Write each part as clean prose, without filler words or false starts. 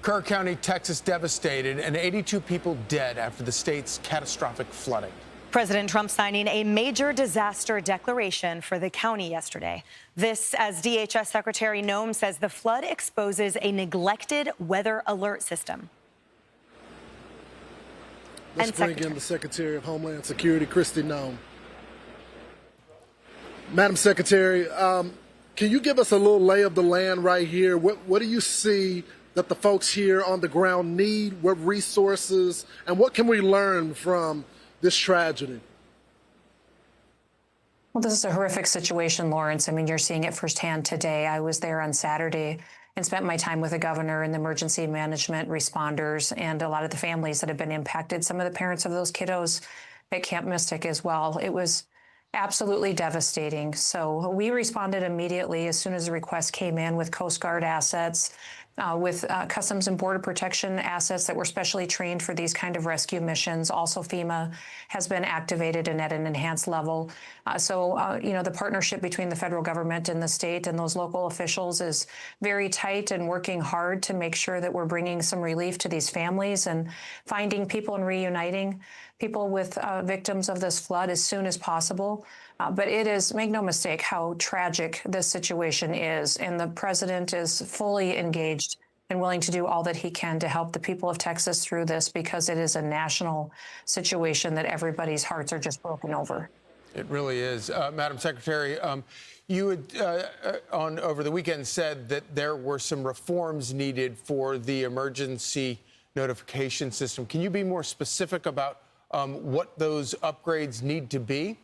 Kerr County, Texas devastated and 82 people dead after the state's catastrophic flooding. President Trump signing a major disaster declaration for the county yesterday. This, as DHS Secretary Noem says, the flood exposes a neglected weather alert system. Let's bring in the Secretary of Homeland Security, Kristi Noem. Madam Secretary, can you give us a little lay of the land right here? What do you see that the folks here on the ground need? What resources and what can we learn from this tragedy? Well, this is a horrific situation, Lawrence. I mean, you're seeing it firsthand today. I was there on Saturday and spent my time with the governor and the emergency management responders and a lot of the families that have been impacted. Some of the parents of those kiddos at Camp Mystic as well. It was absolutely devastating. So we responded immediately as soon as the request came in with Coast Guard assets, with Customs and Border Protection assets that were specially trained for these kind of rescue missions. Also, FEMA has been activated and at an enhanced level. The partnership between the federal government and the state and those local officials is very tight and working hard to make sure that we're bringing some relief to these families and finding people and reuniting people with victims of this flood as soon as possible. But it is, make no mistake, how tragic this situation is. And the president is fully engaged and willing to do all that he can to help the people of Texas through this, because it is a national situation that everybody's hearts are just broken over. It really is. Madam Secretary, you had over the weekend said that there were some reforms needed for the emergency notification system. Can you be more specific about what those upgrades need to be?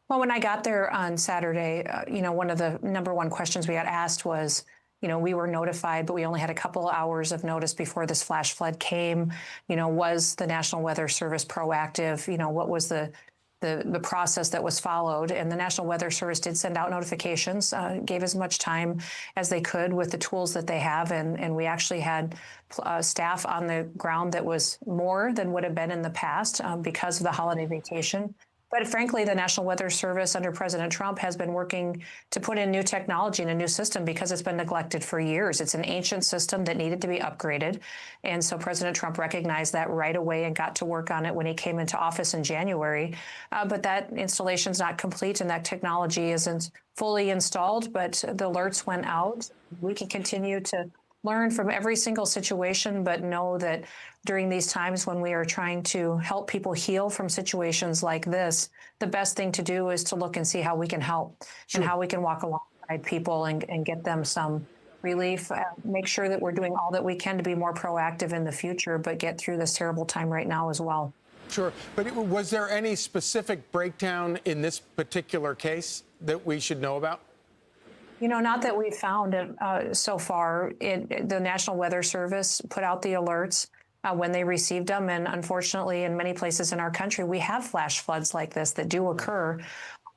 Well, when I got there on Saturday, one of the number one questions we got asked was, we were notified, but we only had a couple hours of notice before this flash flood came. Was the National Weather Service proactive? What was the process that was followed? And the National Weather Service did send out notifications, gave as much time as they could with the tools that they have. And we actually had staff on the ground that was more than would have been in the past because of the holiday vacation. But frankly, the National Weather Service under President Trump has been working to put in new technology and a new system because it's been neglected for years. It's an ancient system that needed to be upgraded. And so President Trump recognized that right away and got to work on it when he came into office in January. But that installation is not complete and that technology isn't fully installed, but the alerts went out. We can continue to learn from every single situation, but know that during these times when we are trying to help people heal from situations like this, the best thing to do is to look and see how we can help and how we can walk alongside people and get them some relief, make sure that we're doing all that we can to be more proactive in the future, but get through this terrible time right now as well. Sure. But was there any specific breakdown in this particular case that we should know about? Not that we've found it so far. The National Weather Service put out the alerts when they received them. And unfortunately, in many places in our country, we have flash floods like this that do occur.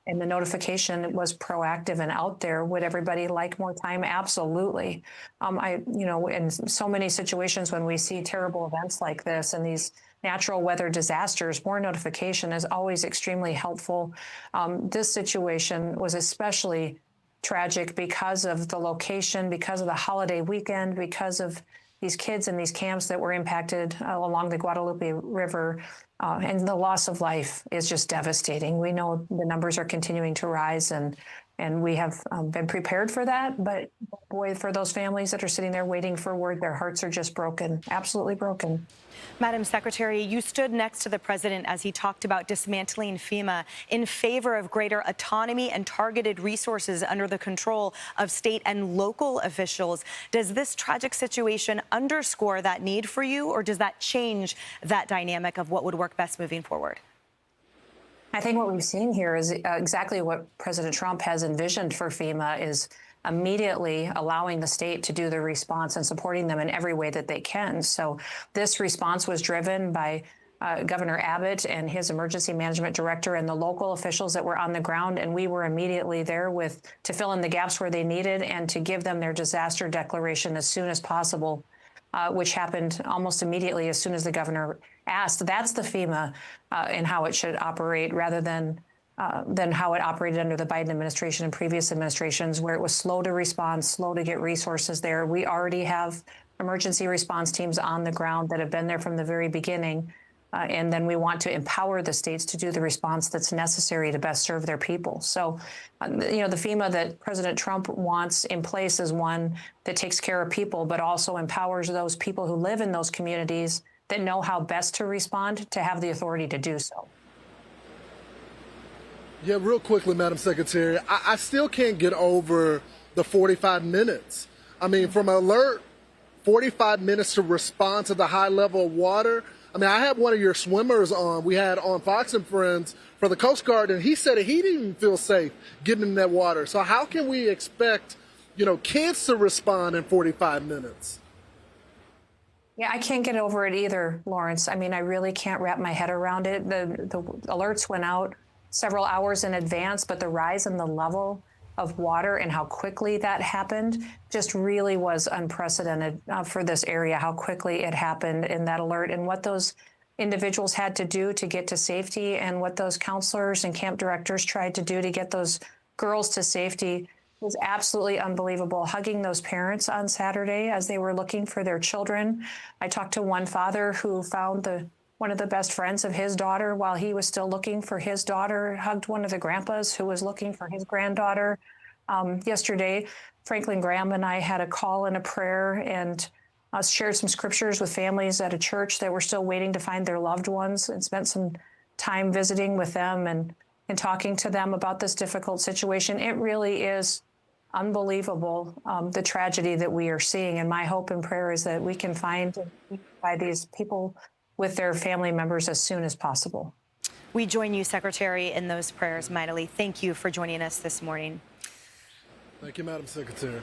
And the notification was proactive and out there. Would everybody like more time? Absolutely. In so many situations when we see terrible events like this and these natural weather disasters, more notification is always extremely helpful. This situation was especially tragic because of the location, because of the holiday weekend, because of these kids in these camps that were impacted along the Guadalupe River. And the loss of life is just devastating. We know the numbers are continuing to rise, and we have been prepared for that. But boy, for those families that are sitting there waiting for word, their hearts are just broken, absolutely broken. Madam Secretary, you stood next to the president as he talked about dismantling FEMA in favor of greater autonomy and targeted resources under the control of state and local officials. Does this tragic situation underscore that need for you, or does that change that dynamic of what would work best moving forward? I think what we've seen here is exactly what President Trump has envisioned for FEMA, is immediately allowing the state to do the response and supporting them in every way that they can. So this response was driven by Governor Abbott and his emergency management director and the local officials that were on the ground. And we were immediately there to fill in the gaps where they needed and to give them their disaster declaration as soon as possible, which happened almost immediately as soon as the governor asked. That's the FEMA and how it should operate, rather than how it operated under the Biden administration and previous administrations, where it was slow to respond, slow to get resources there. We already have emergency response teams on the ground that have been there from the very beginning. And then we want to empower the states to do the response that's necessary to best serve their people. So, the FEMA that President Trump wants in place is one that takes care of people, but also empowers those people who live in those communities that know how best to respond to have the authority to do so. Yeah, real quickly, Madam Secretary, I still can't get over the 45 minutes. I mean, from alert, 45 minutes to respond to the high level of water. I mean, I had one of your swimmers on, we had on Fox and Friends for the Coast Guard, and he said he didn't even feel safe getting in that water. So how can we expect, kids to respond in 45 minutes? Yeah, I can't get over it either, Lawrence. I mean, I really can't wrap my head around it. The alerts went out several hours in advance, but the rise in the level of water and how quickly that happened just really was unprecedented for this area, how quickly it happened in that alert and what those individuals had to do to get to safety and what those counselors and camp directors tried to do to get those girls to safety was absolutely unbelievable. Hugging those parents on Saturday as they were looking for their children. I talked to one father who found one of the best friends of his daughter while he was still looking for his daughter, hugged one of the grandpas who was looking for his granddaughter. Yesterday, Franklin Graham and I had a call and a prayer and shared some scriptures with families at a church that were still waiting to find their loved ones and spent some time visiting with them and talking to them about this difficult situation. It really is unbelievable, the tragedy that we are seeing. And my hope and prayer is that we can find and unify these people with their family members as soon as possible. We join you, Secretary, in those prayers mightily. Thank you for joining us this morning. Thank you, Madam Secretary.